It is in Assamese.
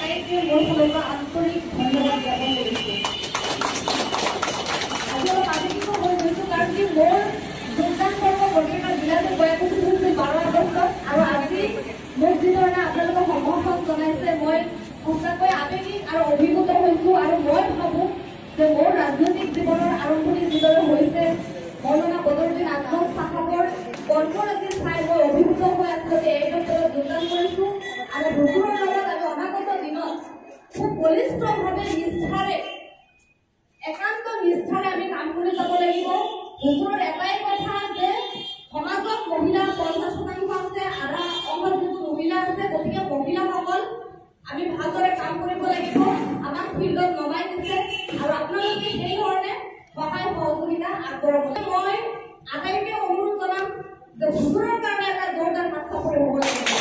আটাইকে মোৰ ফালৰ পৰা আন্তৰিক ধন্যবাদ জ্ঞাপন কৰিছোঁ। আজি অলপ আবেগিক হৈ গৈছোঁ কাৰণ কি মোৰ যোগদান পৰ্ব বৰপেটা জিলাতে বয়াকুচি হৈছিল 12 আগষ্টত আৰু আজি মোক যিধৰণে আপোনালোকক সমৰ্থন জনাইছে মই সঁচাকৈ আবেগিক আৰু অভিভূত হৈছোঁ আৰু মই ভাবোঁ যে মোৰ ৰাজনৈতিক জীৱনৰ আৰম্ভণি যিদৰে হৈছে মৌলানা বদৰুদ্দিন আজমল চাহাবৰ কৰ্মৰাজি চাই মই অভিভূত হৈ আচলতে এই ক্ষেত্ৰত যোগদান কৰিছোঁ আৰু হুজুৰৰ লগত আমি অনাগত দিনত খুব বলিষ্ঠভাৱে নিষ্ঠাৰে একান্ত নিষ্ঠাৰে আমি কাম কৰি যাব লাগিব। হুজুৰৰ এটাই কথা যে সমাজত মহিলা 50% আছে, আধা অংশ যিটো মহিলা আছে, গতিকে মহিলাসকল আমি ভালদৰে কাম কৰিব লাগিব। আমাক ফিল্ডত নমাই দিছে আৰু আপোনালোকে সেই ধৰণে সহায় সহযোগিতা আগবঢ়াব। মই আটাইকে অনুৰোধ জনাম যে হুজুৰৰ কাৰণে এটা জোৰদাৰ হাত চাপৰি হ'ব লাগিব।